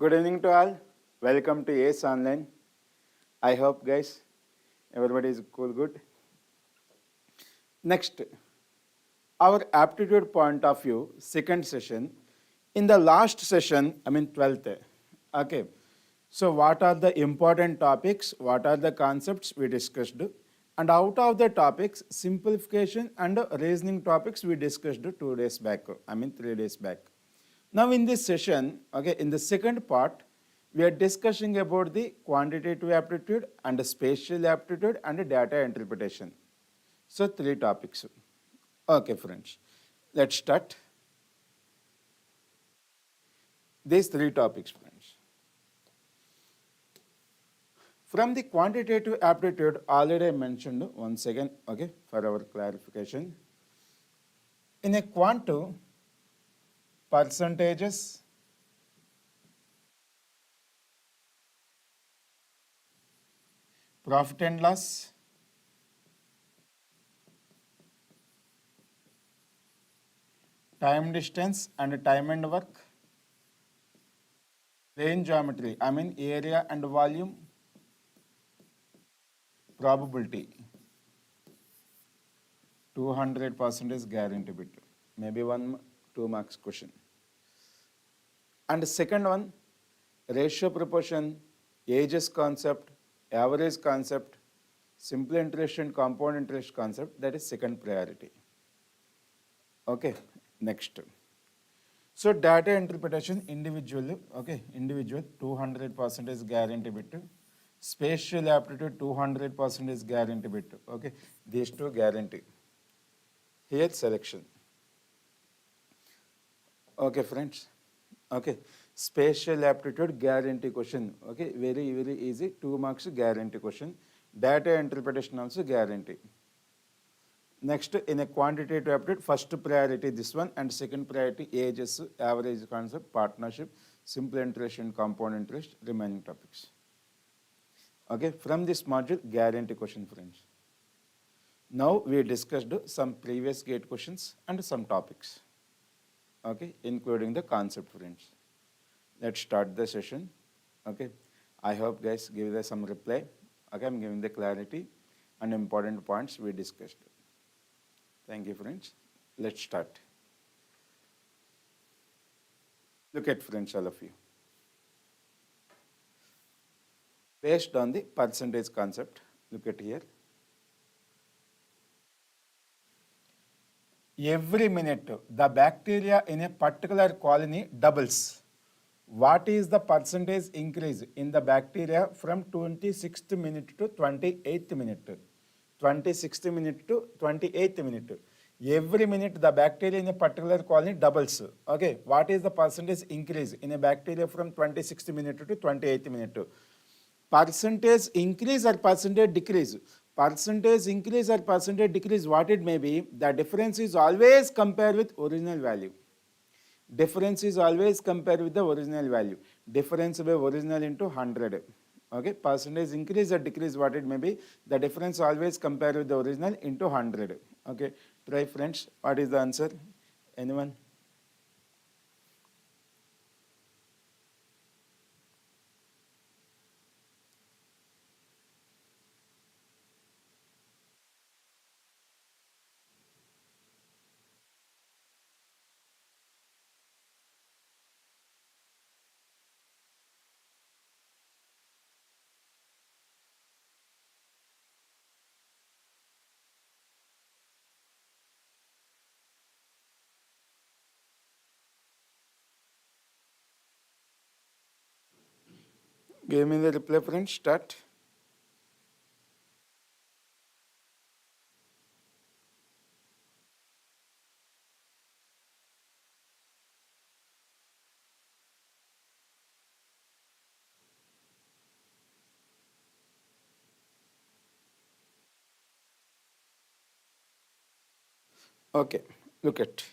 Good evening to all. Welcome to ACE Online. I hope, guys, everybody is cool, good. Next, our aptitude point of view, second session. In the last session, 12th. Okay. So, what are the important topics? What are the concepts we discussed? And out of the topics, simplification and reasoning topics we discussed 2 days back, 3 days back. Now in this session, okay, in the second part, we are discussing about the quantitative aptitude and the spatial aptitude and data interpretation. So 3 topics. Okay, friends, let's start. These 3 topics, friends. From the quantitative aptitude, already I mentioned once again, okay, for our clarification. In a quantum, percentages, profit and loss, time distance and time and work, range geometry, area and volume, probability, 200% is guarantee bit. Maybe 2 marks question. And the second one, ratio proportion, ages concept, average concept, simple interest and compound interest concept, that is second priority. Okay, next. So data interpretation, individual, okay, individual, 200% is guarantee bit. Spatial aptitude, 200% is guarantee bit. Okay, these 2 guarantee. Here selection. Okay, friends. Okay, spatial aptitude guarantee question. Okay, very easy. 2 marks guarantee question. Data interpretation also guarantee. Next, in a quantitative aptitude, first priority this one and second priority ages, average concept, partnership, simple interest and compound interest, remaining topics. Okay, from this module, guarantee question, friends. Now we discussed some previous GATE questions and some topics. Okay, including the concept, friends. Let's start the session. Okay, I hope guys give us some reply. Okay, I'm giving the clarity and important points we discussed. Thank you, friends. Let's start. Look at, friends, all of you. Based on the percentage concept, look at here. Every minute, the bacteria in a particular colony doubles. What is the percentage increase in the bacteria from 26th minute to 28th minute? 26th minute to 28th minute. Every minute, the bacteria in a particular colony doubles. Okay, what is the percentage increase in a bacteria from 26th minute to 28th minute? Percentage increase or percentage decrease? Percentage increase or percentage decrease, what it may be, the difference is always compared with original value. Difference is always compared with the original value. Difference by original into 100. Okay, percentage increase or decrease, what it may be, the difference always compared with the original into 100. Okay, try, friends. What is the answer? Anyone? Give me the reply, friends. Start. Okay, look at.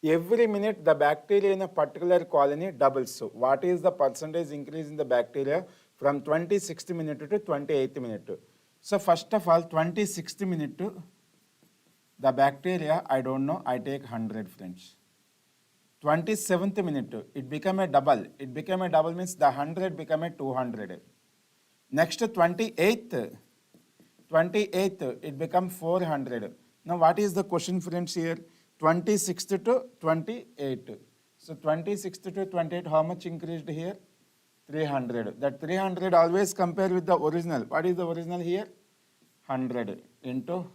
Every minute, the bacteria in a particular colony doubles. So what is the percentage increase in the bacteria from 26th minute to 28th minute? So first of all, 26th minute, the bacteria, I don't know, I take 100, friends. 27th minute, it became a double. It became a double means the 100 became a 200. Next 28th, it become 400. Now what is the question, friends, here? 26th to 28. So 26th to 28, how much increased here? 300. That 300 always compare with the original. What is the original here? 100 into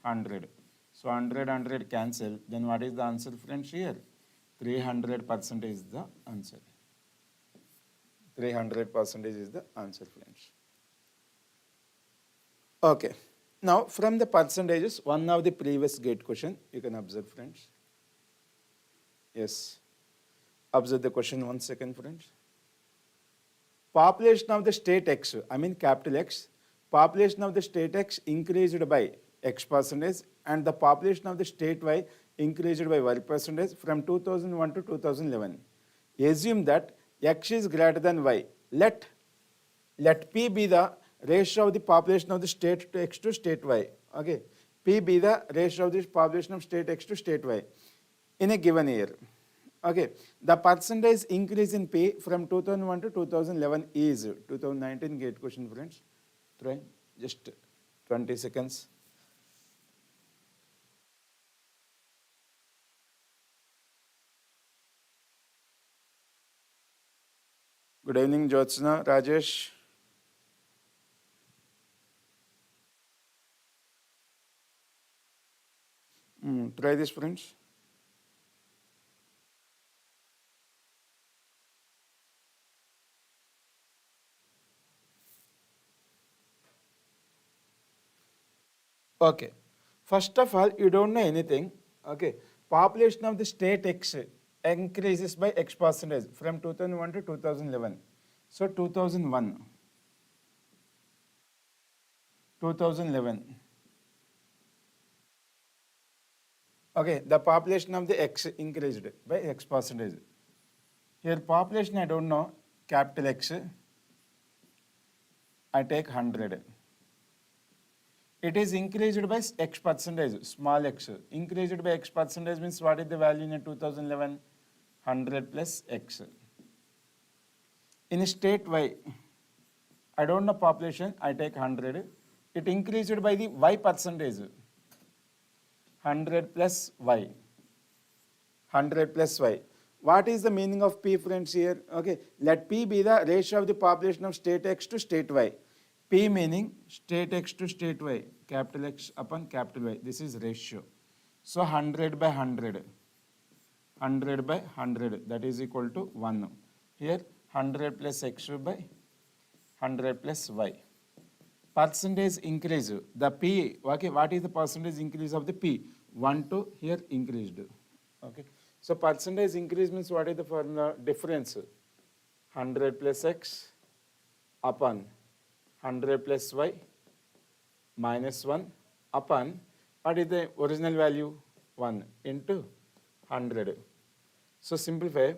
100. So 100 cancel. Then what is the answer, friends, here? 300% is the answer. 300% is the answer, friends. Okay. Now from the percentages, one of the previous GATE question, you can observe, friends. Yes. Observe the question 1 second, friends. Population of the state X, I mean capital X, population of the state X increased by X percentage and the population of the state Y increased by Y percentage from 2001 to 2011. Assume that X is greater than Y. Let P be the ratio of the population of the state to X to state Y. Okay. P be the ratio of the population of state X to state Y in a given year. Okay, the percentage increase in P from 2001 to 2011 is 2019 GATE question, friends. Try just 20 seconds. Good evening, Jyotsna, Rajesh. Try this, friends. Okay. First of all, you don't know anything. Okay. Population of the state X increases by X percentage from 2001 to 2011. So 2001, 2011. Okay, the population of the X increased by X percentage. Here population I don't know, capital X, I take 100. It is increased by X percentage, small x. Increased by X percentage means what is the value in 2011? 100 plus X. In state Y, I don't know population, I take 100. It increased by the Y percentage. 100 plus Y. 100 plus Y. What is the meaning of P, friends, here? Okay, let P be the ratio of the population of state X to state Y. P meaning state X to state Y, capital X upon capital Y. This is ratio. So 100 by 100. 100 by 100, that is equal to 1. Here 100 plus X by 100 plus Y. Percentage increase, the P, okay, what is the percentage increase of the P? 1 to here increased. Okay, so percentage increase means what is the formula? Difference, 100 plus X upon 100 plus Y minus 1 upon, what is the original value? 1 into 100. So simplify,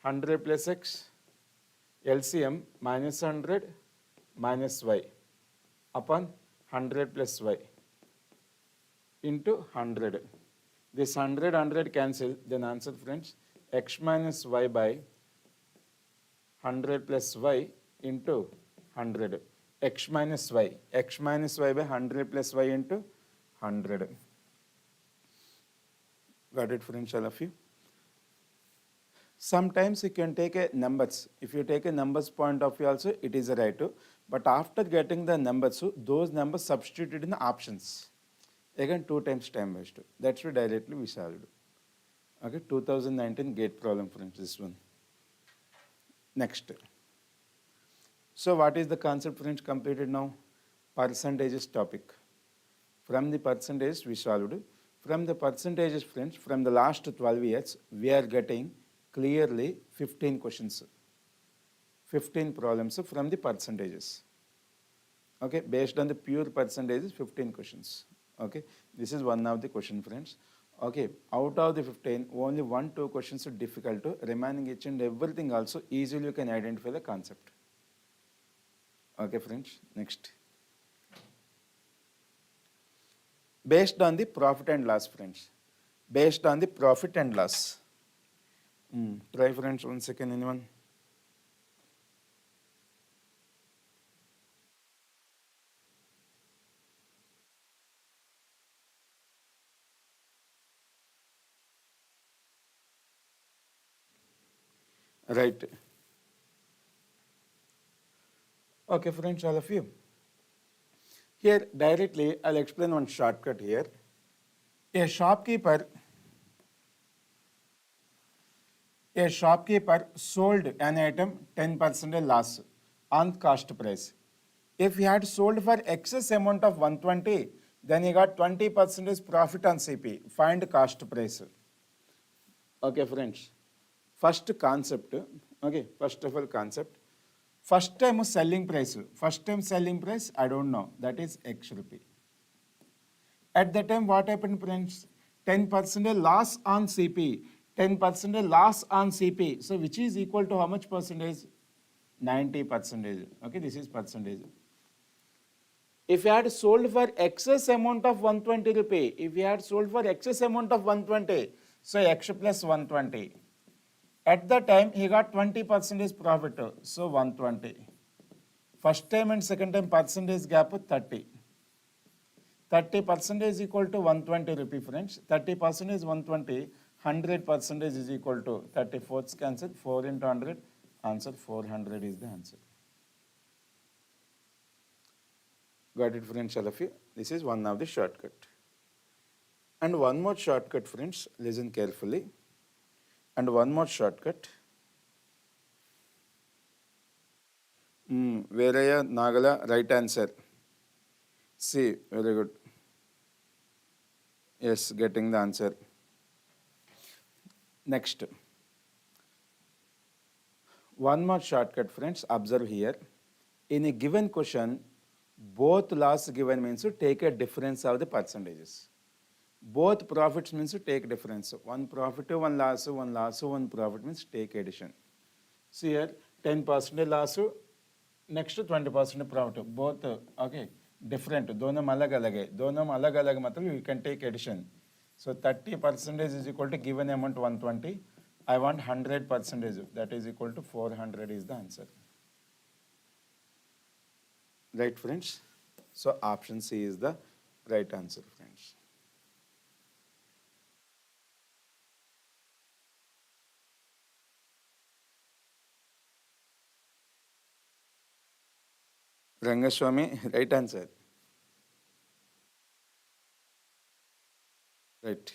100 plus X, LCM minus 100 minus Y upon 100 plus Y into 100. This 100 cancel, then answer, friends, X minus Y by 100 plus Y into 100. X minus Y by 100 plus Y into 100. Got it, friends, all of you? Sometimes you can take a numbers. If you take a numbers point of view also, it is right. But after getting the numbers, those numbers substituted in the options. Again, 2 times time waste. That's why directly we solved. Okay, 2019 GATE problem, friends, this one. Next. So what is the concept, friends, completed now? Percentages topic. From the percentage we solved. From the percentages, friends, from the last 12 years, we are getting clearly 15 questions. 15 problems from the percentages. Okay, based on the pure percentages, 15 questions. Okay, this is one of the question, friends. Okay, out of the 15, only 1-2 questions are difficult. Remaining each and everything also easily you can identify the concept. Okay, friends, next. Based on the profit and loss, friends. Based on the profit and loss. Try friends, 1 second, anyone? Right. Okay, friends, all of you. Here, directly, I'll explain one shortcut here. A shopkeeper A shopkeeper sold an item 10% loss on cost price. If he had sold for excess amount of 120, then he got 20% profit on CP. Find cost price. Okay, friends. First concept. Okay, first of all, concept. First time selling price. First time selling price, I don't know. That is X rupee. At that time, what happened, friends? 10% loss on CP. 10% loss on CP. So, which is equal to how much percentage? 90%. Okay, this is percentage. If you had sold for excess amount of 120 rupee, if you had sold for excess amount of 120, so X plus 120. At the time, he got 20% profit. So, 120. First time and second time percentage gap 30. 30% is equal to 120 rupee, friends. 30% is 120. 100% is equal to 34. Cancel 4 into 100. Answer 400 is the answer. Got it, friends, all of you? This is one of the shortcut. And one more shortcut, friends. Listen carefully. And one more shortcut. Veraya Nagala, right answer. C, very good. Yes, getting the answer. Next. One more shortcut, friends. Observe here. In a given question, both loss given means to take a difference of the percentages. Both profits means to take difference. One profit, one loss, one profit means take addition. See here, 10% loss, next 20% profit. Both, okay, different. दोनों अलग अलग है. दोनों अलग अलग मतलब you can take addition. So 30% is equal to given amount 120. I want 100%. That is equal to 400 is the answer. Right, friends? So option C is the right answer, friends. Rangaswamy, right answer. Right.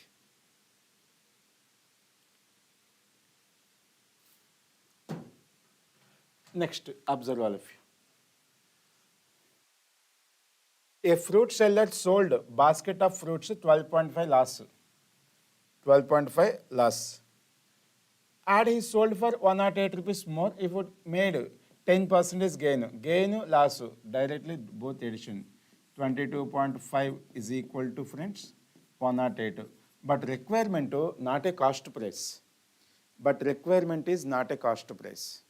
Next, observe all of you. A fruit seller sold basket of fruits 12.5 loss. 12.5 loss. And he sold for 108 rupees more if it made 10% gain. Gain loss directly both addition. 22.5 is equal to, friends, 108. But requirement not a cost price. But requirement is not a cost price.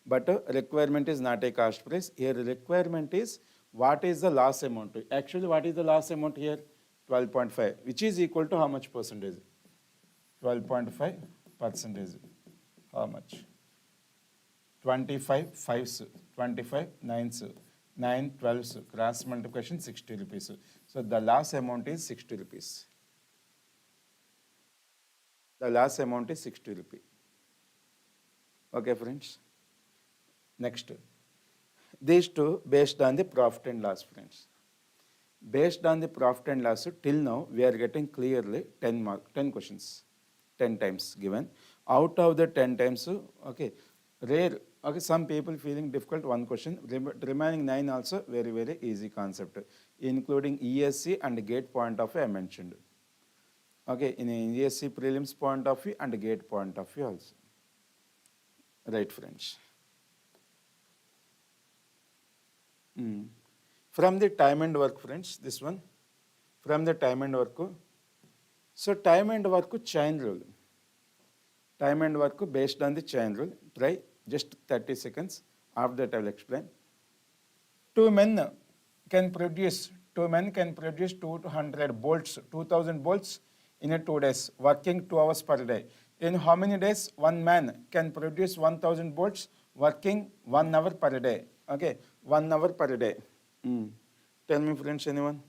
But requirement is not a cost price. Here requirement is what is the loss amount. Actually, what is the loss amount here? 12.5, which is equal to how much percentage? 12.5%. How much? 25 5s, 25 9s, 9 12s, cross multiplication 60 rupees. So the loss amount is 60 rupees. The loss amount is 60 rupees. Okay, friends. Next. These two based on the profit and loss, friends. Based on the profit and loss, till now we are getting clearly 10 questions, 10 times given. Out of the 10 times, okay, rare, okay, some people feeling difficult, one question, remaining 9 also very, very easy concept, including ESE and GATE point of view I mentioned. Okay, in ESE prelims point of view and GATE point of view also. Right, friends. From the time and work, friends, this one, from the time and work. So time and work chain rule. Time and work based on the chain rule. Try just 30 seconds. After that I will explain. Two men can produce 200 bolts, 2000 bolts in a 2 days, working 2 hours per day. In how many days one man can produce 1000 bolts working 1 hour per day? Okay, 1 hour per day. Tell me, friends, anyone?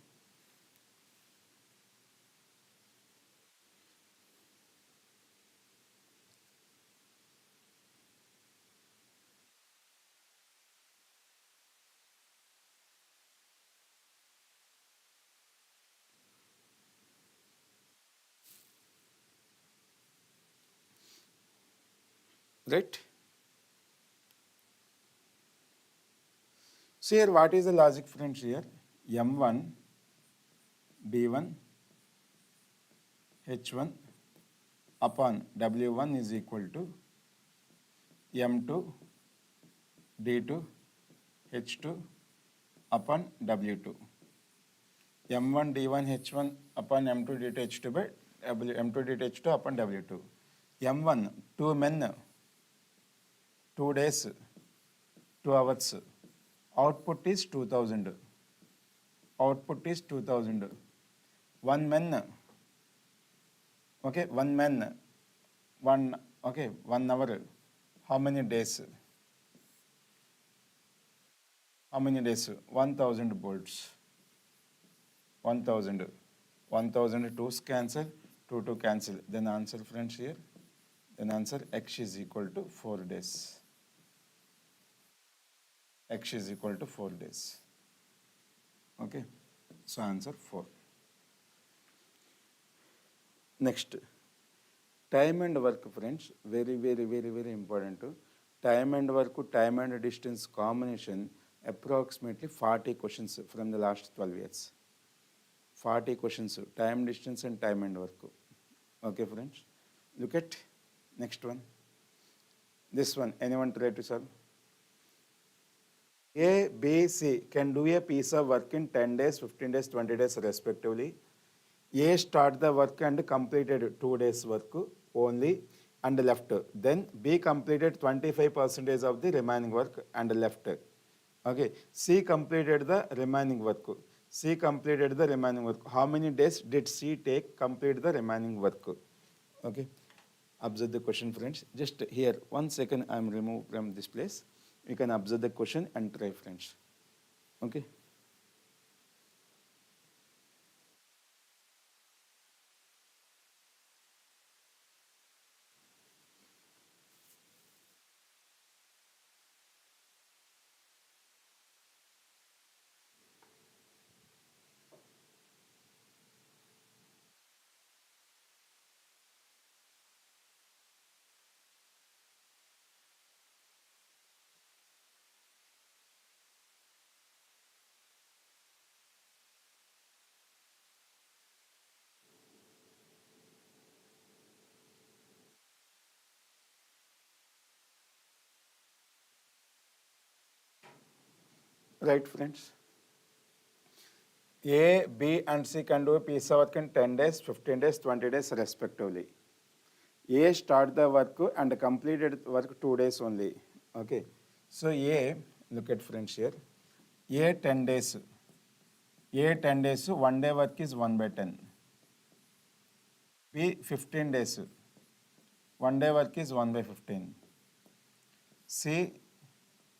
Right? So here, what is the logic, friends? Here, M1 D1 H1 upon W1 is equal to M2 D2 H2 upon W2. M1 D1 H1 upon M2 D2 H2 by M2 D2 H2 upon W2. M1, 2 men, 2 days, 2 hours. Output is 2000. Output is 2000. 1 man, okay, 1 man, 1 hour. How many days? How many days? 1000 volts. 1000. 1000 2's cancel, 2 cancel. Then answer, friends, here. Then answer X is equal to 4 days. X is equal to 4 days. Okay. So answer 4. Next. Time and work, friends. Very, very, very, very important. Time and work, time and distance combination, approximately 40 questions from the last 12 years. 40 questions, time, distance, and time and work. Okay, friends. Look at next one. This one, anyone try to solve? A, B, C can do a piece of work in 10 days, 15 days, 20 days respectively. A start the work and completed 2 days work only and left. Then B completed 25% of the remaining work and left. Okay, C completed the remaining work. C completed the remaining work. How many days did C take complete the remaining work? Okay, observe the question, friends. Just here, 1 second, I am removed from this place. You can observe the question and try, friends. Okay. Right, friends. A, B, and C can do a piece of work in 10 days, 15 days, 20 days respectively. A start the work and completed work 2 days only. Okay. So A, look at, friends, here. A 10 days. A 10 days, 1 day work is 1 by 10. B 15 days. 1 day work is 1 by 15. C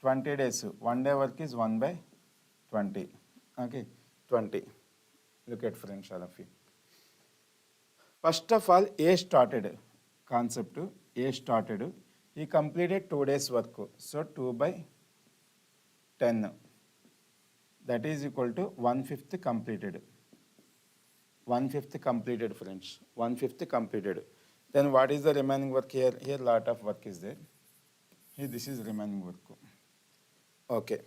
20 days. 1 day work is 1 by 20. Okay, 20. Look at, friends, all of you. First of all, A started. Concept, A started. He completed 2 days work. So 2 by 10. That is equal to 1/5 completed. 1/5 completed, friends. 1/5 completed. Then what is the remaining work here? Here lot of work is there. Here this is remaining work. Okay.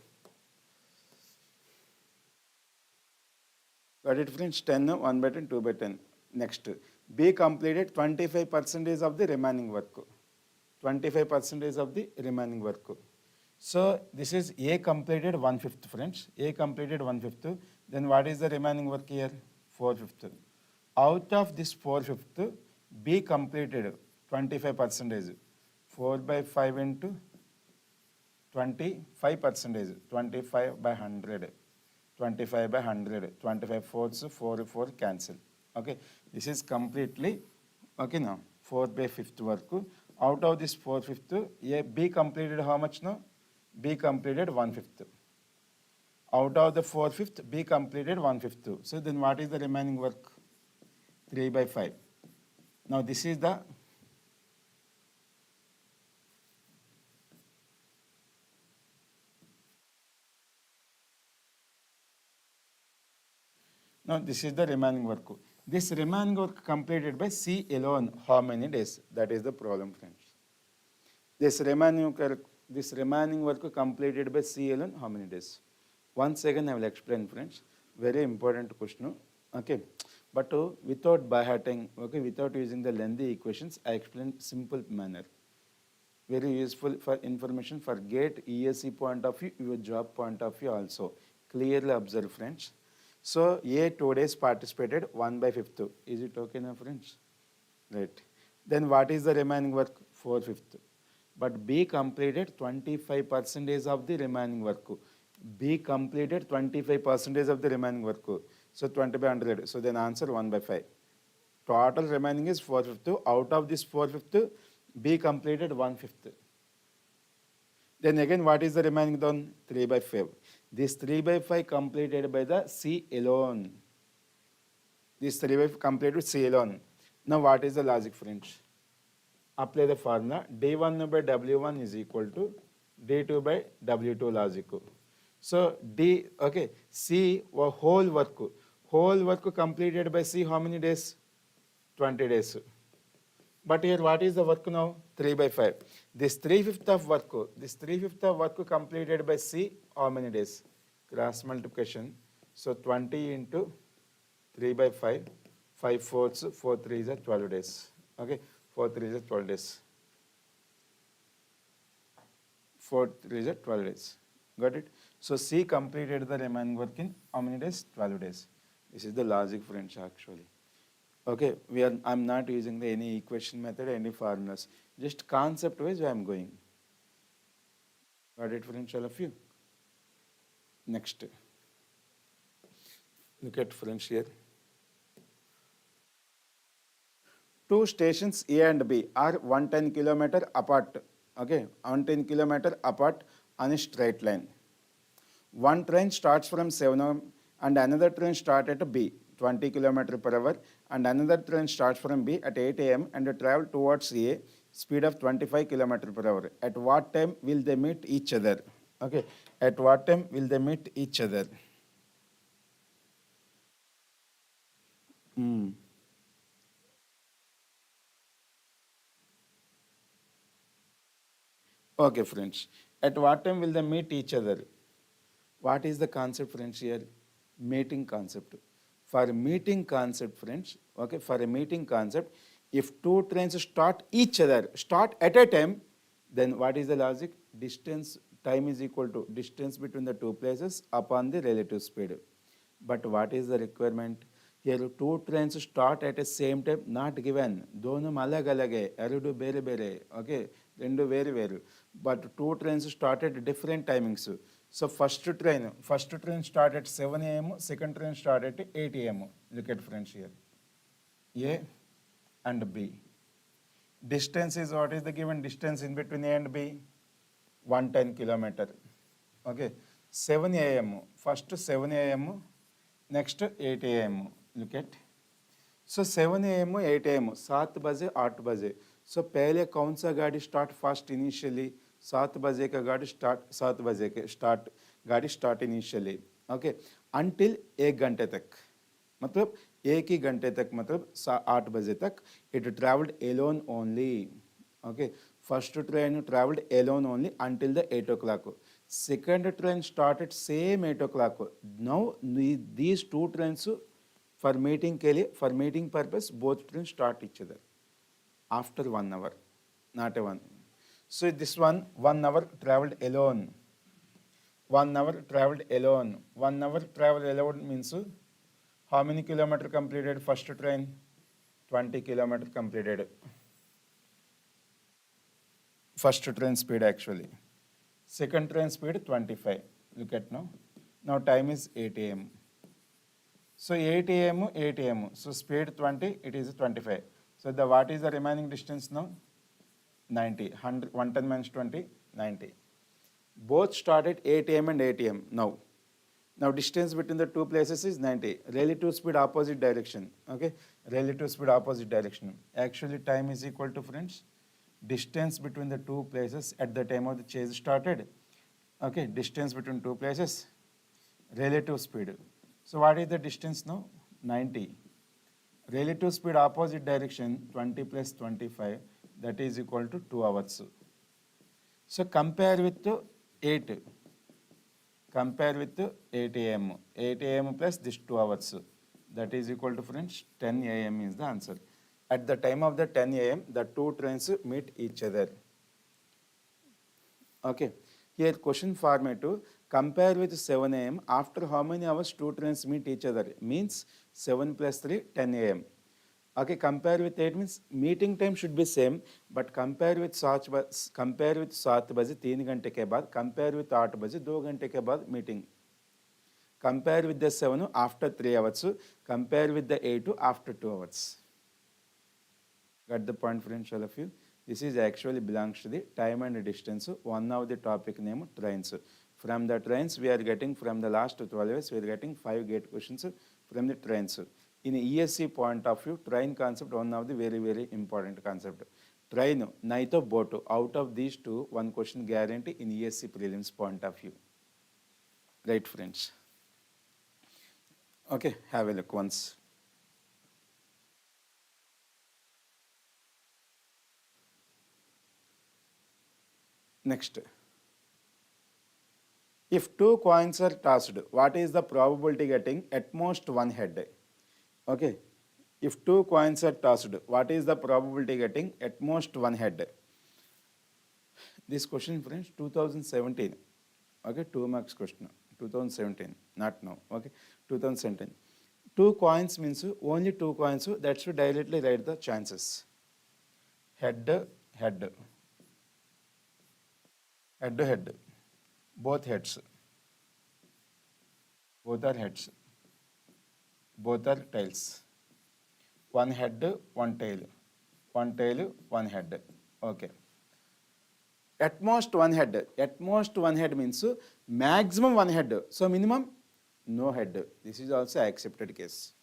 Got it, friends? 10, 1 by 10, 2 by 10. Next. B completed 25% of the remaining work. 25% of the remaining work. So this is A completed 1/5, friends. A completed 1/5. Then what is the remaining work here? 4/5. Out of this 4/5, B completed 25%. 4 by 5 into 25%. 25 by 100. 25 by 100. 25 fourths, 4 cancel. Okay. This is completely, okay now. 4/5 వరకు. Out of this 4/5, B completed how much now? B completed 1/5. Out of the 4/5, B completed 1/5. So then what is the remaining work? 3/5. Now this is the remaining work. This remaining work completed by C alone, how many days? That is the problem, friends. This remaining work completed by C alone, how many days? Once again I will explain, friends. Very important question. Okay, but without by hearting, okay, without using the lengthy equations, I explain simple manner. Very useful for information for GATE ESE point of view, your job point of view also. Clearly observe, friends. So A 2 days participated 1/5. Is it okay now, friends? Right. Then what is the remaining work? 4/5. But B completed 25% of the remaining work. B completed 25% of the remaining work. So 20/100. So then answer 1/5. Total remaining is 4/5. Out of this 4/5, B completed 1/5. Then again, what is the remaining done? 3/5. This 3/5 completed by the C alone. This 3/5 completed with C alone. Now what is the logic, friends? Apply the formula. D1 by W1 is equal to D2 by W2 logic. So C whole work completed by C how many days? 20 days. But here what is the work now? 3/5. This 3/5 of work completed by C how many days? Cross multiplication. So 20 into 3/5, 5/4, 4/3 is 12 days. Okay, 4/3 is 12 days. 4/3 is 12 days. Got it? So C completed the remaining work in how many days? 12 days. This is the logic, friends, actually. Okay, I'm not using any equation method, any formulas. Just concept wise I am going. Got it, friends, all of you? Next. Look at, friends, here. Two stations A and B are 110 kilometer apart. Okay, 110 kilometer apart on a straight line. One train starts from 7 am and another train starts at B, 20 km per hour, and another train starts from B at 8 am and travel towards A, speed of 25 km per hour. At what time will they meet each other? Okay, at what time will they meet each other? Okay, friends. At what time will they meet each other? What is the concept, friends, here? Meeting concept. For a meeting concept, friends, okay, for a meeting concept, if two trains start at a time, then what is the logic? Time is equal to distance between the two places upon the relative speed. But what is the requirement? Here two trains start at the same time, not given. Donum alag alage, erudu bere bere, okay, rendu very very. But two trains start at different timings. So first train start at 7 am, second train start at 8 am. Look at, friends, here. A and B. Distance is, what is the given distance in between A and B? 110 kilometer. Okay. 7 am. First 7 am. Next 8 am. Look at. So 7 am, 8 am. 7 बजे 8 बजे. So पहले कौन सा गाड़ी start fast initially? 7 बजे का गाड़ी start 7 बजे के गाड़ी start initially. Okay. Until 1 घंटे तक. मतलब 1 ही घंटे तक, मतलब 8 बजे तक it traveled alone only. Okay. First train traveled alone only until the 8 o'clock. Second train started same 8 o'clock. Now these two trains for meeting purpose, both trains start each other after 1 hour, not a one. So this 1 hour traveled alone. 1 hour traveled alone. 1 hour traveled alone means how many kilometer completed first train? 20 kilometer completed. First train speed actually. Second train speed 25. Look at now. Now time is 8 am. So 8 am. So speed 20, it is 25. So what is the remaining distance now? 90. 110 minus 20, 90. Both start at 8 am and 8 am now. Now distance between the two places is 90. Relative speed opposite direction. Okay, relative speed opposite direction. Actually time is equal to, friends, distance between the two places at the time of the chase started. Okay, distance between two places, relative speed. So what is the distance now? 90. Relative speed opposite direction 20 plus 25, that is equal to 2 hours. So compare with 8. Compare with 8 am. 8 am plus this 2 hours. That is equal to, friends, 10 am is the answer. At the time of the 10 am, the two trains meet each other. Okay. Here question format to compare with 7 am. After how many hours two trains meet each other? Means 7 plus 3, 10 am. Okay, compare with 8 means meeting time should be same, but compare with 7 बजे 3 घंटे के बाद, compare with 8 बजे 2 घंटे के बाद meeting. Compare with the 7 after 3 hours, compare with the 8 after 2 hours. Got the point, friends, all of you? This is actually belongs to the time and distance, one of the topic name trains. From the trains we are getting, from the last 12 years we are getting 5 gate questions from the trains. In ESE point of view, train concept one of the very, very important concept. Train, naito boat, out of these two, one question guarantee in ESE prelims point of view. Right, friends? Okay, have a look once. Next. If two coins are tossed, what is the probability getting at most one head? Okay. If two coins are tossed, what is the probability getting at most one head? This question, friends, 2017. Okay, 2 marks question. 2017, not now. Okay, 2017. Two coins means only two coins. That should directly write the chances. Head, head. Head to head. Both heads. Both are heads. Both are tails. One head, one tail. One tail, one head. Okay. At most one head. At most one head means maximum one head. So minimum no head. This is also accepted case.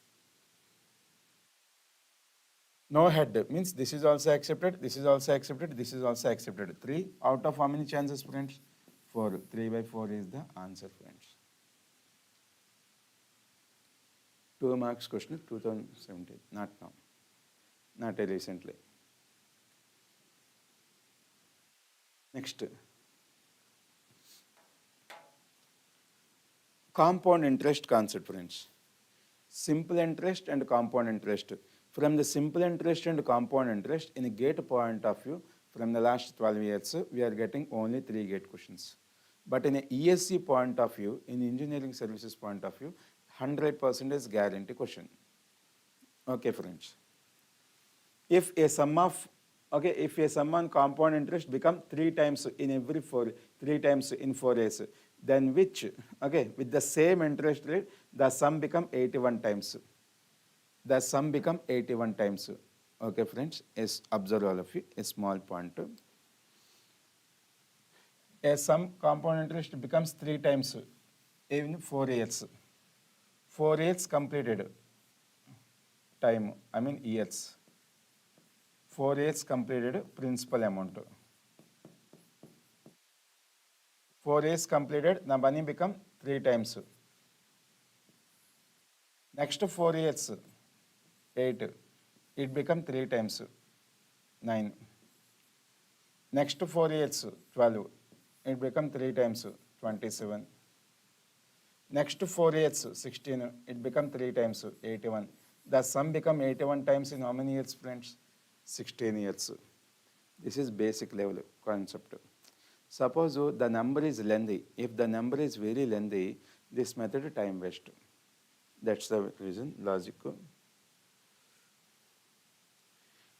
No head means this is also accepted, this is also accepted, this is also accepted. 3 out of how many chances, friends? 4. 3 by 4 is the answer, friends. 2 marks question, 2017, not now, not recently. Next. Compound interest concept, friends. Simple interest and compound interest. From the simple interest and compound interest, in a GATE point of view, from the last 12 years, we are getting only 3 GATE questions. But in a ESE point of view, in engineering services point of view, 100% is guarantee question. Okay, friends. If a sum on compound interest become 3 times in every 3 times in 4 years, then which, with the same interest rate, the sum become 81 times. The sum become 81 times. Okay, friends, yes, observe all of you, a small point. A sum compound interest becomes 3 times in 4 years. 4 years completed time, years. 4 years completed principal amount. 4 years completed, the money become 3 times. Next 4 years, 8, it become 3 times, 9. Next 4 years, 12, it become 3 times, 27. Next 4 years, 16, it become 3 times, 81. The sum become 81 times in how many years, friends? 16 years. This is basic level concept. Suppose the number is lengthy. If the number is very lengthy, this method time waste. That's the reason, logic.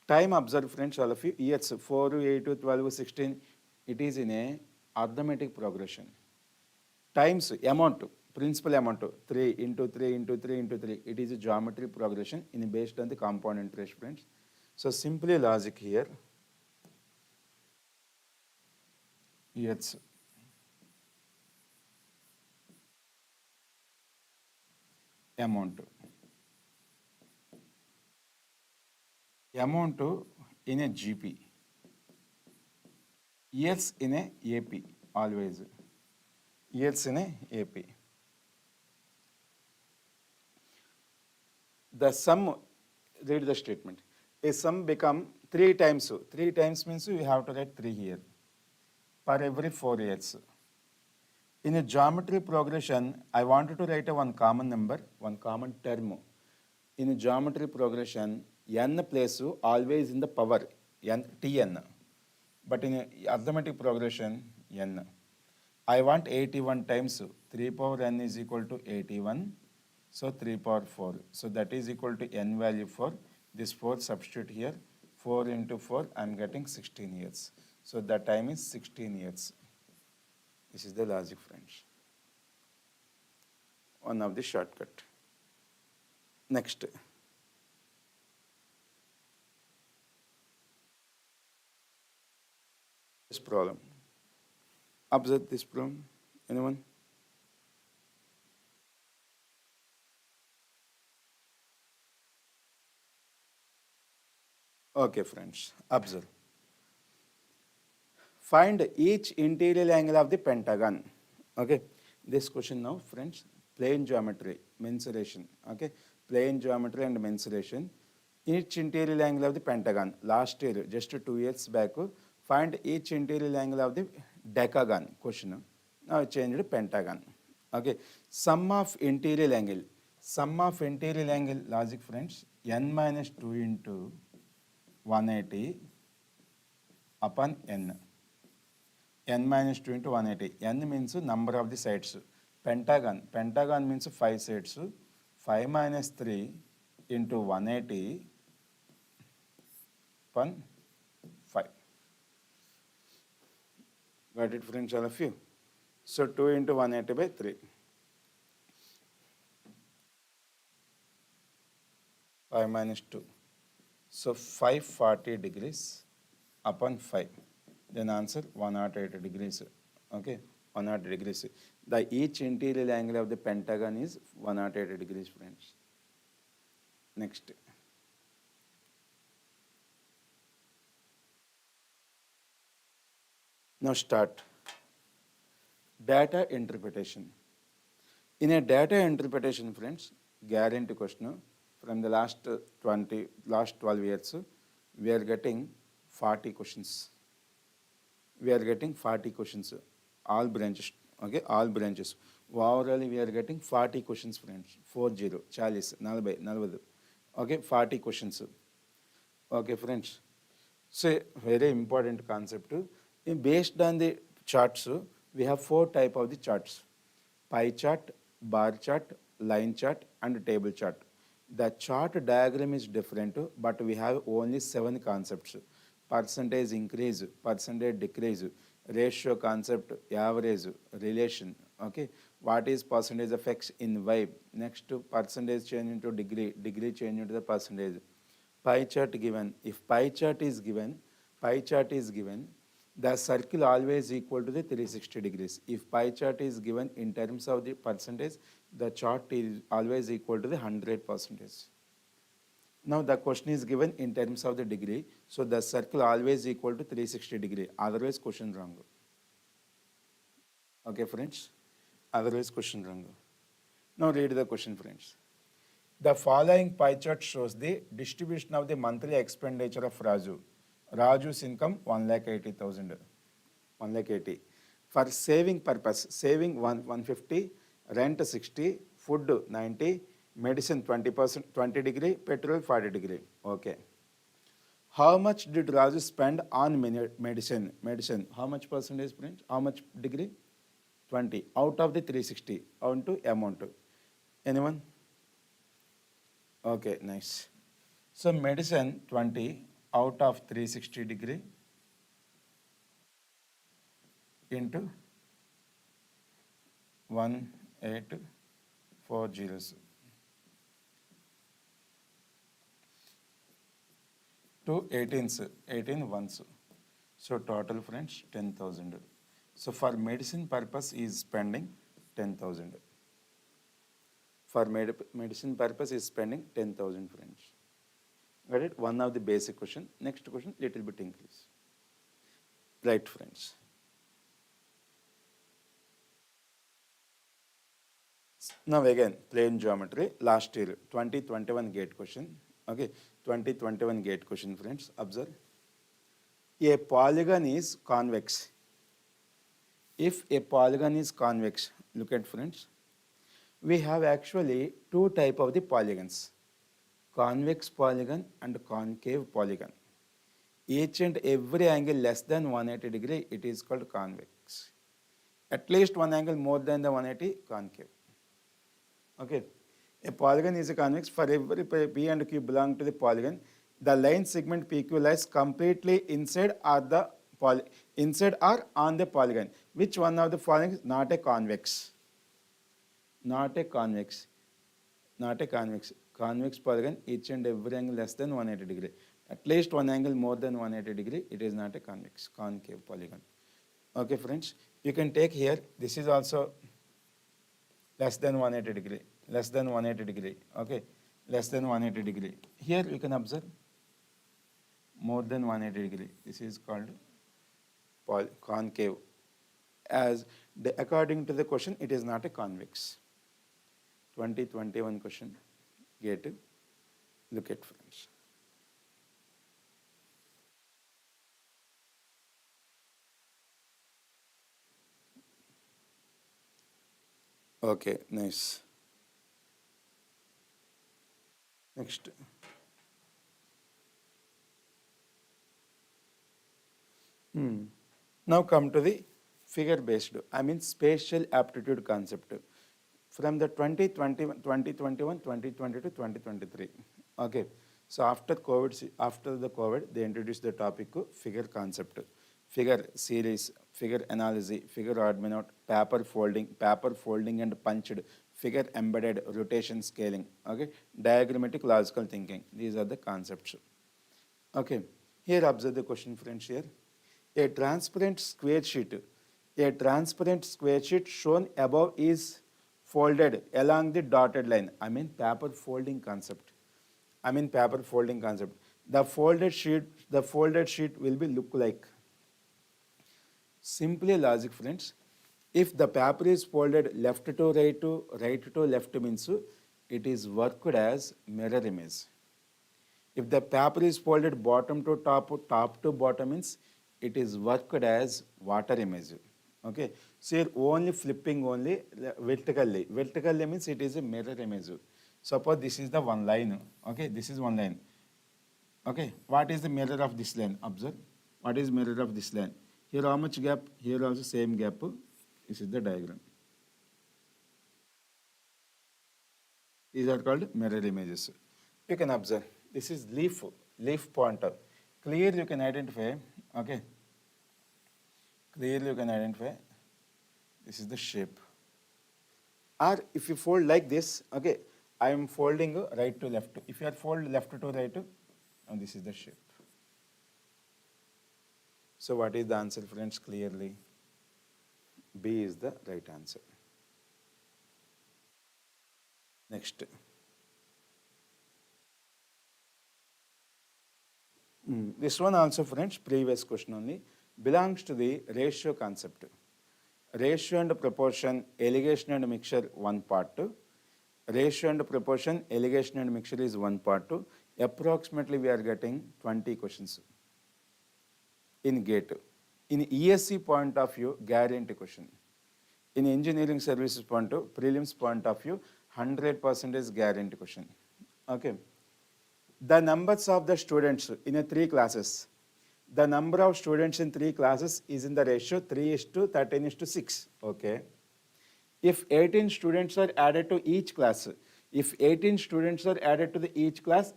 Time, observe, friends, all of you. Years 4, 8, 12, 16. It is in a arithmetic progression. Times amount, principal amount, 3 into 3 into 3 into 3. It is a geometry progression based on the compound interest, friends. So simply logic here, it's amount. Amount in a GP, years in a AP, always. Years in a AP. The sum, read the statement. A sum become 3 times. 3 times means you have to write 3 here per every 4 years. In a geometry progression, I wanted to write a one common number, one common term. In a geometry progression, n place always in the power, n, Tn. But in a arithmetic progression, n. I want 81 times 3 power n is equal to 81. So 3 power 4. So that is equal to n value for this 4 substitute here. 4 into 4, I am getting 16 years. So the time is 16 years. This is the logic, friends. One of the shortcut. Next. This problem. Observe this problem. Anyone? Okay, friends. Observe. Find each interior angle of the pentagon. Okay. This question now, friends. Plane geometry, mensuration. Okay. Plane geometry and mensuration. Each interior angle of the pentagon. Last year, just 2 years back, find each interior angle of the decagon. Question. Now changed pentagon. Okay. Sum of interior angle. Sum of interior angle, logic, friends. N minus 2 into 180 upon n. N minus 2 into 180. N means number of the sides. Pentagon. Pentagon means 5 sides. 5 minus 3 into 180 upon 5. Got it, friends, all of you? So 2 into 180 by 3. 5 minus 2. So 540 degrees upon 5. Then answer 108 degrees. Okay, 108 degrees. The each interior angle of the pentagon is 108 degrees, friends. Next. Now start. Data interpretation. In a data interpretation, friends, guarantee question from the last 12 years, we are getting 40 questions. We are getting 40 questions, all branches, okay, all branches. Overall, we are getting 40 questions, friends, 40, 40, okay, 40 questions. Okay, friends. So, very important concept. Based on the charts, we have 4 type of the charts: pie chart, bar chart, line chart, and table chart. The chart diagram is different, but we have only 7 concepts: percentage increase, percentage decrease, ratio concept, average, relation. Okay, what is percentage of X in Y? Next, percentage change into degree, degree change into the percentage. Pie chart given. If pie chart is given, the circle always equal to the 360 degrees. If pie chart is given in terms of the percentage, the chart is always equal to the 100%. Now the question is given in terms of the degree, so the circle always equal to 360 degree. Otherwise question wrong. Okay, friends? Otherwise question wrong. Now read the question, friends. The following pie chart shows the distribution of the monthly expenditure of Raju. Raju's income 1,80,000. 1,80,000. For saving purpose, saving 150, rent 60, food 90, medicine 20%, 20 degree, petrol 40 degree. Okay. How much did Raju spend on medicine? Medicine. How much percentage, friends? How much degree? 20. Out of the 360. On to amount. Anyone? Okay, nice. So medicine 20 out of 360 degree into 1840. 2 18s, 18 ones. So total friends 10,000. So for medicine purpose is spending 10,000. For medicine purpose is spending 10,000 friends. Got it? One of the basic question. Next question, little bit increase. Right friends. Now again, plane geometry, last year, 2021 GATE question. Okay, 2021 GATE question friends, observe. A polygon is convex. If a polygon is convex, look at friends, we have actually two type of the polygons, convex polygon and concave polygon. Each and every angle less than 180 degree, it is called convex. At least one angle more than the 180, concave. Okay, a polygon is a convex. For every P and Q belong to the polygon, the line segment PQ lies completely inside or inside or on the polygon. Which one of the following is not a convex? Not a convex. Not a convex. Convex polygon, each and every angle less than 180 degree. At least one angle more than 180 degree, it is not a convex, concave polygon. Okay, friends, you can take here, this is also less than 180 degree, less than 180 degree, okay, less than 180 degree. Here you can observe more than 180 degree. This is called concave. As according to the question, it is not a convex. 2021 question, GATE. Look at friends. Okay, nice. Next. Now come to the figure-based, spatial aptitude concept from the 2021, 2022, 2023. Okay, so after the COVID, they introduced the topic figure concept, figure series, figure analysis, figure odd man out, paper folding and punched, figure embedded, rotation scaling, okay, diagrammatic logical thinking. These are the concepts. Okay, here observe the question friends here. A transparent square sheet shown above is folded along the dotted line. Paper folding concept. The folded sheet will be look like. Simply logic friends. If the paper is folded left to right to left means it is worked as mirror image. If the paper is folded bottom to top to bottom means it is worked as water image. Okay, so here only flipping only vertically. Vertically means it is a mirror image. Suppose this is the one line. Okay, this is one line. Okay, what is the mirror of this line? Observe. What is mirror of this line? Here how much gap? Here also same gap. This is the diagram. These are called mirror images. You can observe. This is leaf pointer. Clearly you can identify. Okay. Clearly you can identify. This is the shape. Or if you fold like this, okay, I am folding right to left. If you are fold left to right, and this is the shape. So what is the answer, friends? Clearly, B is the right answer. Next. This one also, friends, previous question only, belongs to the ratio concept. Ratio and proportion, alligation and mixture, one part. Ratio and proportion, alligation and mixture is one part. Approximately we are getting 20 questions in GATE. In ESE point of view, guarantee question. In engineering services point of prelims point of view, 100% is guarantee question. Okay. The numbers of the students in 3 classes. The number of students in 3 classes is in the ratio 3:13:6. Okay. If 18 students are added to each class,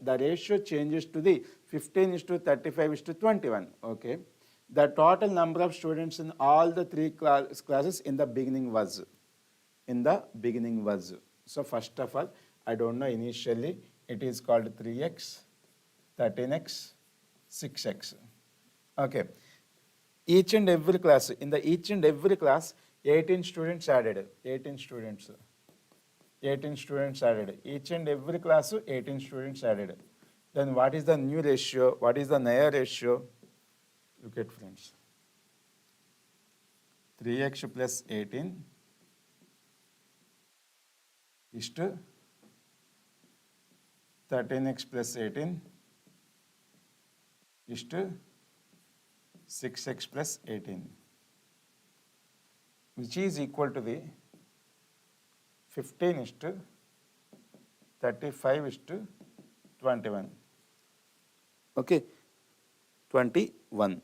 the ratio changes to the 15:35:21. Okay. The total number of students in all the 3 classes in the beginning was. So first of all, I don't know initially, it is called 3x, 13x, 6x. Okay. Each and every class, in the each and every class, 18 students added. 18 students. 18 students added. Each and every class, 18 students added. Then what is the new ratio? What is the Naya ratio? Look at friends. 3x plus 18 is to 13x plus 18 is to 6x plus 18, which is equal to the 15 is to 35 is to 21. Okay, 21.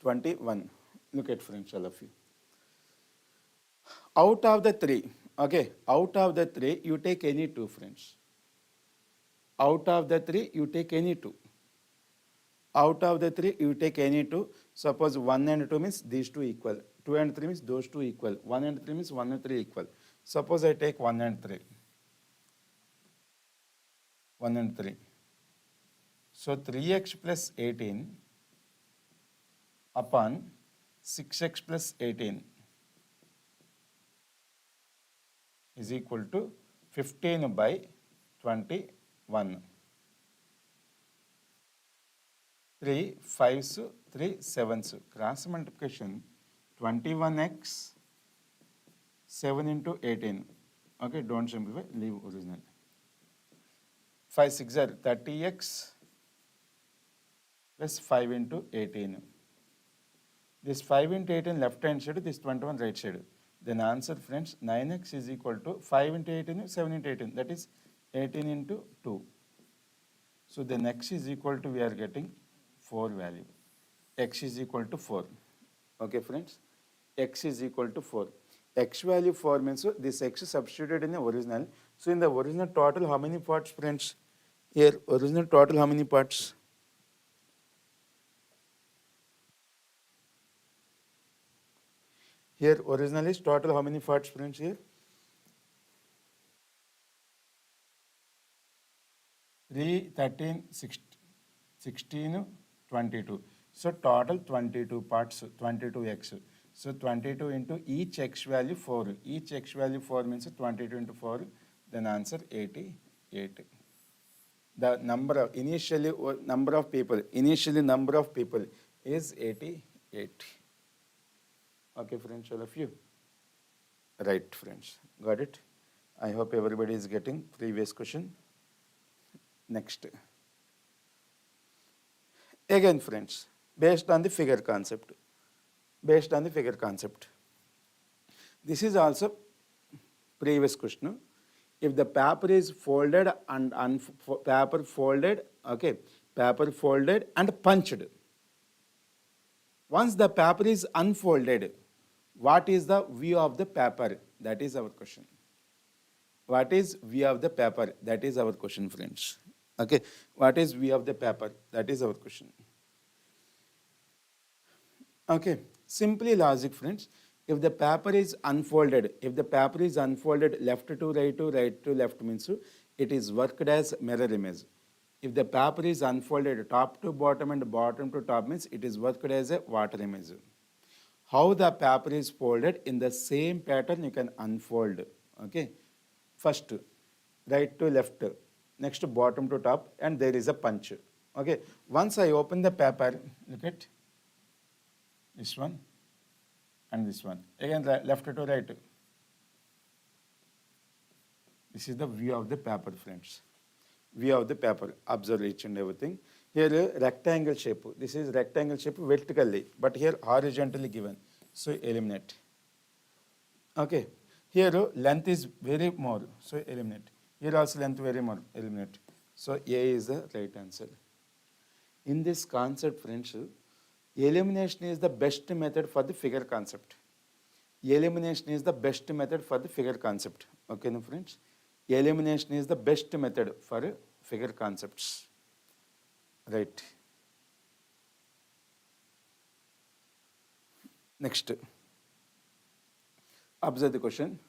21. Look at friends, all of you. Out of the three, okay, out of the three, you take any two, friends. Out of the three, you take any two. Out of the three, you take any two. Suppose 1 and 2 means these two equal. 2 and 3 means those two equal. 1 and 3 means 1 and 3 equal. Suppose I take 1 and 3. 1 and 3. So 3x plus 18 upon 6x plus 18 is equal to 15 by 21. 3 5s, 3 7s. Cross multiplication 21x 7 into 18. Okay, don't simplify, leave original. 5 6 are 30x plus 5 into 18. This 5 into 18 left hand side, this 21 right side. Then answer, friends, 9x is equal to 5 into 18, 7 into 18. That is 18 into 2. So then x is equal to, we are getting 4 value. X is equal to 4. Okay, friends. X is equal to 4. X value 4 means so this x is substituted in the original. So in the original total, how many parts, friends? Here, original total, how many parts? Here, original is total, how many parts, friends, here? 3, 13, 16, 22. So total 22 parts, 22x. So 22 into each x value 4. Each x value 4 means 22 into 4. Then answer 88. The number of initially number of people is 88. Okay, friends, all of you. Right, friends. Got it? I hope everybody is getting previous question. Next. Again, friends, based on the figure concept. Based on the figure concept. This is also previous question. If the paper is folded and paper folded and punched. Once the paper is unfolded, what is the view of the paper? That is our question. What is view of the paper? That is our question, friends. Okay, what is view of the paper? That is our question. Okay, simply logic, friends. If the paper is unfolded, left to right to left means it is worked as mirror image. If the paper is unfolded top to bottom and bottom to top means it is worked as a water image. How the paper is folded, in the same pattern you can unfold. Okay, first right to left, next bottom to top, and there is a punch. Okay, once I open the paper, look at this one and this one. Again left to right. This is the view of the paper, friends. View of the paper. Observe each and everything. Here rectangle shape. This is rectangle shape vertically, but here horizontally given. So eliminate. Okay. Here length is very more. So eliminate. Here also length very more. Eliminate. So A is the right answer. In this concept, friends, elimination is the best method for the figure concept. Elimination is the best method for the figure concept. Okay, no, friends? Elimination is the best method for figure concepts. Right. Next. Observe the question.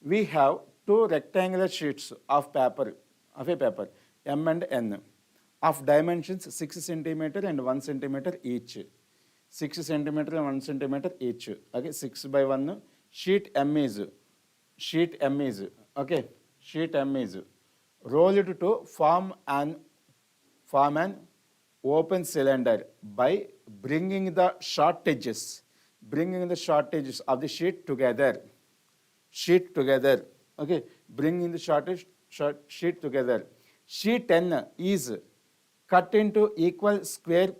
We have two rectangular sheets of paper. of a paper, M and N, of dimensions 6 centimeter and 1 centimeter each. 6 centimeter and 1 centimeter each. Okay, 6 by 1. Sheet M is, okay, sheet M is rolled to form an open cylinder by bringing the short edges of the sheet together, okay, bringing the sheet together. Sheet N is cut into equal square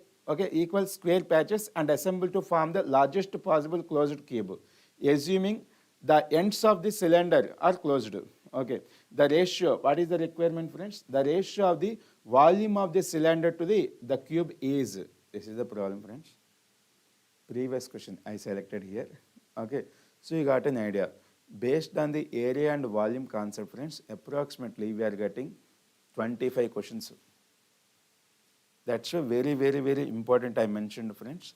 patches and assembled to form the largest possible closed cube, assuming the ends of the cylinder are closed. Okay, the ratio, what is the requirement, friends? The ratio of the volume of the cylinder to the cube is, this is the problem, friends. Previous question I selected here. Okay, so you got an idea. Based on the area and volume concept, friends, approximately we are getting 25 questions. That's a very, very, very important I mentioned, friends.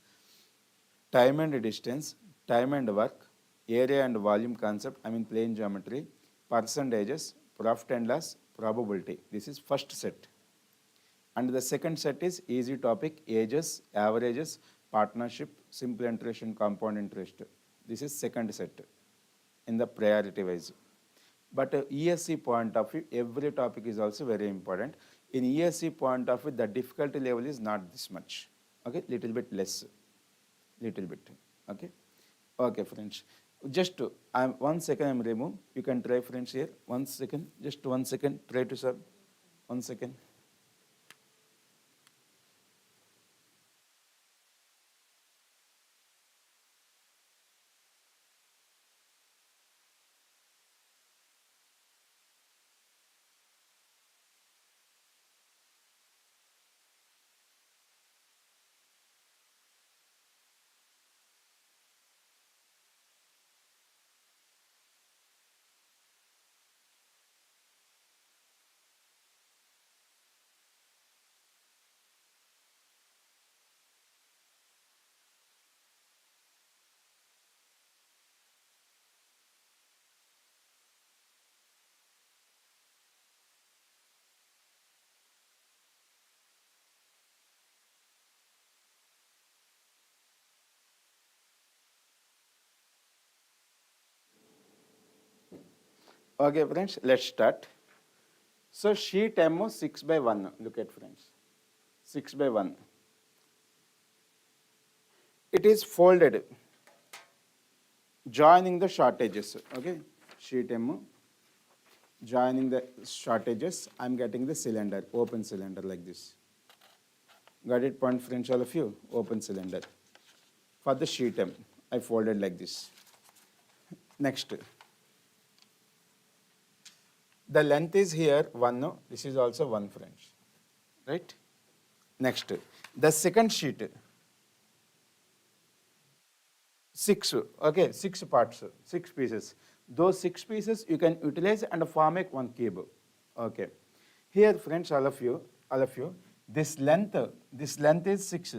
Time and distance, time and work, area and volume concept, I mean plane geometry, percentages, profit and loss, probability. This is first set. And the second set is easy topic, ages, averages, partnership, simple interest and compound interest. This is second set in the priority wise. But ESE point of view, every topic is also very important. In ESE point of view, the difficulty level is not this much. Okay, little bit less, little bit. Okay, okay, friends. Just 1 second I'm remove. You can try, friends, here. 1 second, just 1 second. Try to solve. 1 second. Okay, friends, let's start. So sheet M 6 by 1. Look at, friends. 6 by 1. It is folded, joining the short edges. Okay, sheet M, joining the short edges. I'm getting the cylinder, open cylinder like this. Got it, point, friends, all of you? Open cylinder. For the sheet M, I folded like this. Next. The length is here 1, no? This is also 1, friends. Right? Next. The second sheet. 6, okay, 6 parts, 6 pieces. Those 6 pieces you can utilize and form a one cube. Okay. Here, friends, all of you, this length is 6.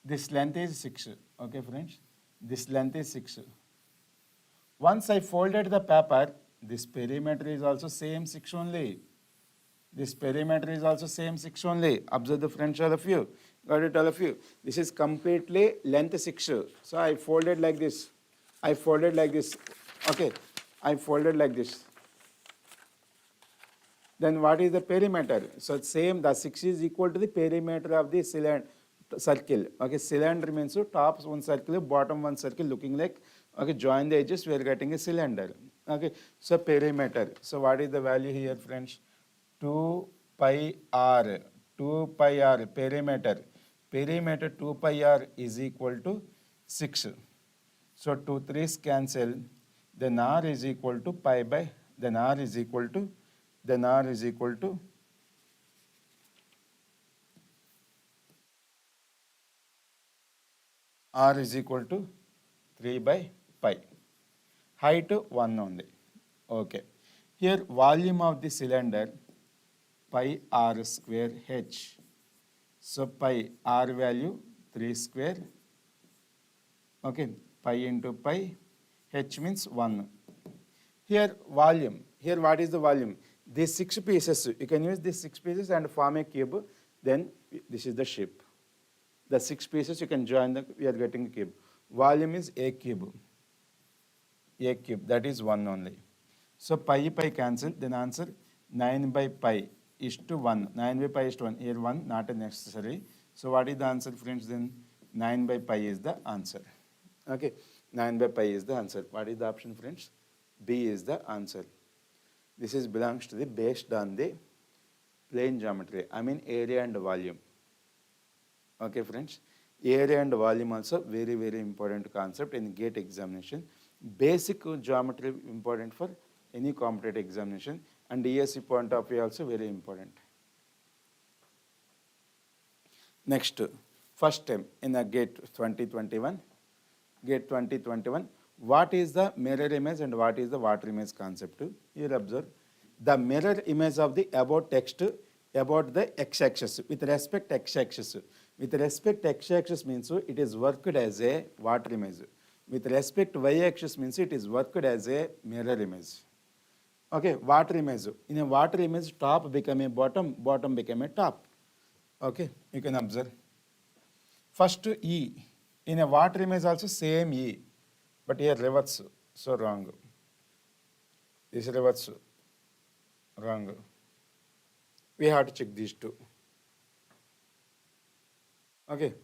This length is 6. Okay, friends? This length is 6. Once I folded the paper, this perimeter is also same 6 only. This perimeter is also same 6 only. Observe the, friends, all of you. Got it, all of you? This is completely length 6. So I folded like this. I folded like this. Okay. I folded like this. Then what is the perimeter? So same, the 6 is equal to the perimeter of the cylinder, circle. Okay, cylinder means top one circle, bottom one circle looking like, okay, join the edges, we are getting a cylinder. Okay, so perimeter. So what is the value here, friends? 2 pi r, perimeter. Perimeter 2 pi r is equal to 6. So 2 3's cancel, then r is equal to pi by, then r is equal to r is equal to 3 by pi. Height 1 only. Okay. Here volume of the cylinder pi r square h. So pi r value 3 square. Okay. Pi into pi, h means 1. Here volume. Here what is the volume? These 6 pieces, you can use these 6 pieces and form a cube, then this is the shape. The 6 pieces you can join, we are getting a cube. Volume is a cube, that is 1 only. So pi cancel, then answer 9 by pi is to 1. 9 by pi is to 1. Here 1 not necessary. So what is the answer, friends? Then 9 by pi is the answer. Okay, 9 by pi is the answer. What is the option, friends? B is the answer. This is belongs to the based on the plane geometry. I mean area and volume. Okay, friends. Area and volume also very, very important concept in GATE examination. Basic geometry important for any competitive examination, and ESE point of view also very important. Next, first time in a GATE 2021. GATE 2021. What is the mirror image and what is the water image concept? Here observe the mirror image of the above text about the x-axis with respect x-axis. With respect x-axis means it is worked as a water image. With respect y-axis means it is worked as a mirror image. Okay, water image. In a water image, top become a bottom, bottom become a top. Okay, you can observe. First E. In a water image also same E. But here reverse, so wrong. This reverse, wrong. We have to check these two. Okay.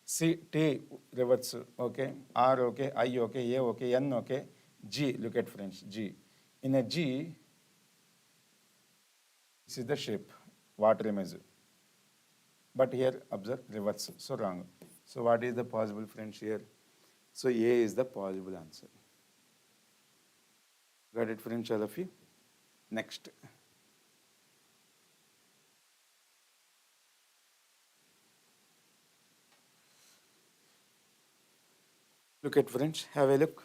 C, T, reverse, okay. R, okay. I, okay. A, okay. N, okay. G, look at friends, G. In a G, this is the shape, water image. But here, observe, reverse, so wrong. So what is the possible, friends, here? So A is the possible answer. Got it, friends, all of you? Next. Look at, friends, have a look.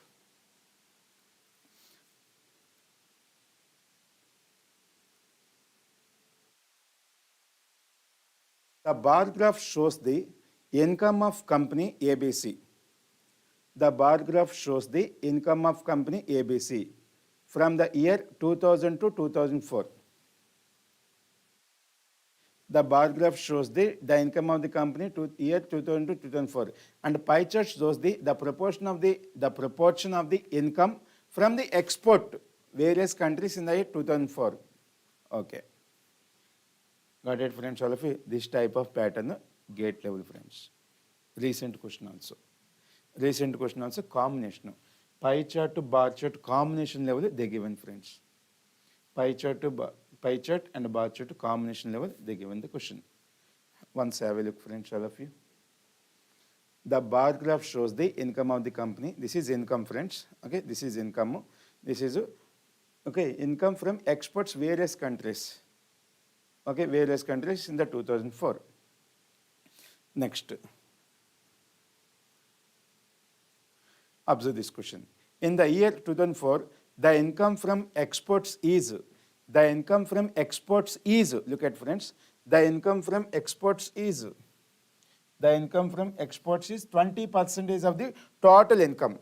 The bar graph shows the income of company ABC. The bar graph shows the income of company ABC from the year 2000 to 2004. The bar graph shows the income of the company to year 2000 to 2004, and pie chart shows the proportion of the income from the export various countries in the year 2004. Okay. Got it, friends, all of you? This type of pattern, GATE level, friends. Recent question also, combination. Pie chart to bar chart combination level, they given, friends. Pie chart and bar chart combination level, they given the question. Once have a look, friends, all of you. The bar graph shows the income of the company. This is income, friends. Okay, this is income. This is, okay, income from exports various countries. Okay, various countries in the 2004. Next. Observe this question. In the year 2004, the income from exports is, look at, friends, the income from exports is 20% of the total income.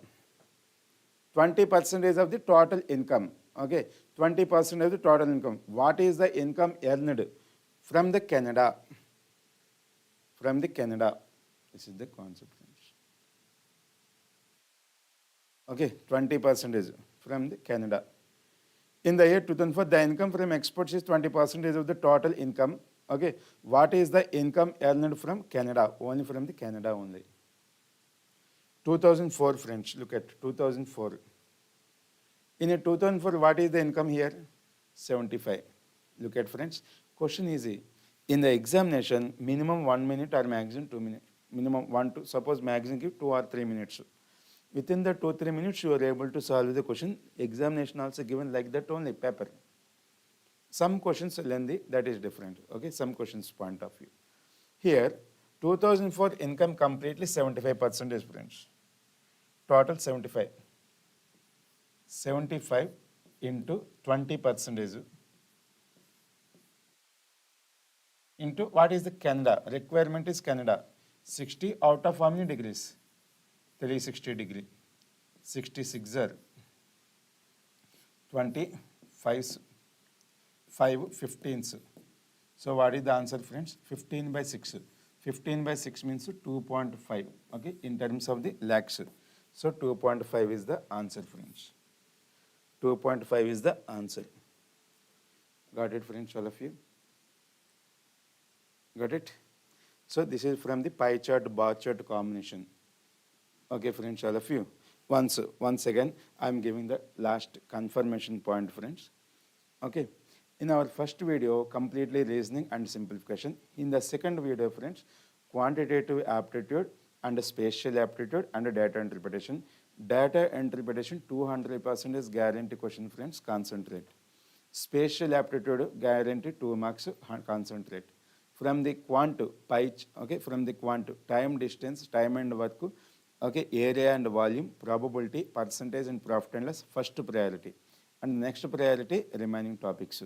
20% of the total income. Okay, 20% of the total income. What is the income earned from the Canada? From the Canada. This is the concept. Okay, 20% from the Canada. In the year 2004, the income from exports is 20% of the total income. Okay, what is the income earned from Canada? Only from the Canada only. 2004, friends, look at 2004. In a 2004, what is the income here? 75. Look at, friends. Question easy. In the examination, minimum 1 minute or maximum 2 minutes. Minimum 1 to, suppose maximum give 2 or 3 minutes. Within the 2-3 minutes, you are able to solve the question. Examination also given like that only, paper. Some questions lengthy, that is different. Okay, some questions point of view. Here, 2004 income completely 75%, friends. Total 75. 75 into 20% into what is the Canada? Requirement is Canada. 60 out of how many degrees? 360 degree. 66 are 25. 5 15s. So what is the answer, friends? 15 by 6. 15 by 6 means 2.5, okay, in terms of the lakhs. So 2.5 is the answer, friends. 2.5 is the answer. Got it, friends, all of you? Got it? So this is from the pie chart, bar chart combination. Okay, friends, all of you. Once again, I am giving the last confirmation point, friends. Okay. In our first video, completely reasoning and simplification. In the second video, friends, quantitative aptitude and spatial aptitude and data interpretation. Data interpretation 200% is guarantee question, friends, concentrate. Spatial aptitude guarantee 2 marks, concentrate. From the quant okay, from the quant time, distance, time and work, okay, area and volume, probability, percentage and profit and loss, first priority. And next priority, remaining topics.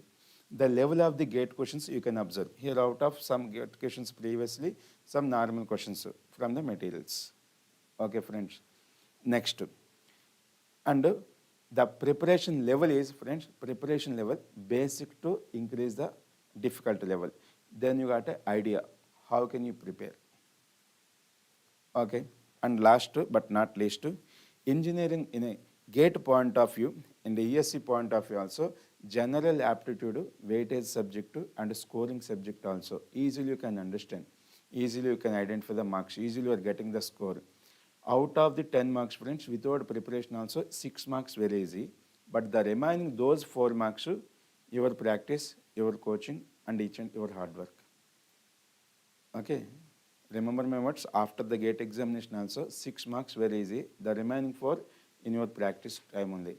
The level of the GATE questions you can observe. Here out of some GATE questions previously, some normal questions from the materials. Okay, friends. Next. And the preparation level is, friends, preparation level, basic to increase the difficulty level. Then you got an idea, how can you prepare? Okay. And last but not least, engineering in a GATE point of view, in the ESE point of view also, general aptitude, weightage subject and scoring subject also. Easily you can understand. Easily you can identify the marks. Easily you are getting the score. Out of the 10 marks, friends, without preparation also, 6 marks very easy. But the remaining those 4 marks, your practice, your coaching and your hard work. Okay. Remember my words, after the GATE examination also, 6 marks very easy. The remaining 4 in your practice time only.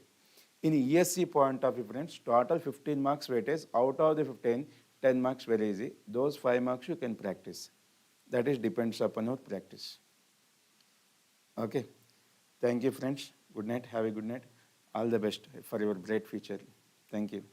In ESE point of view, friends, total 15 marks weightage. Out of the 15, 10 marks very easy. Those 5 marks you can practice. That is depends upon your practice. Okay. Thank you, friends. Good night. Have a good night. All the best for your great future. Thank you.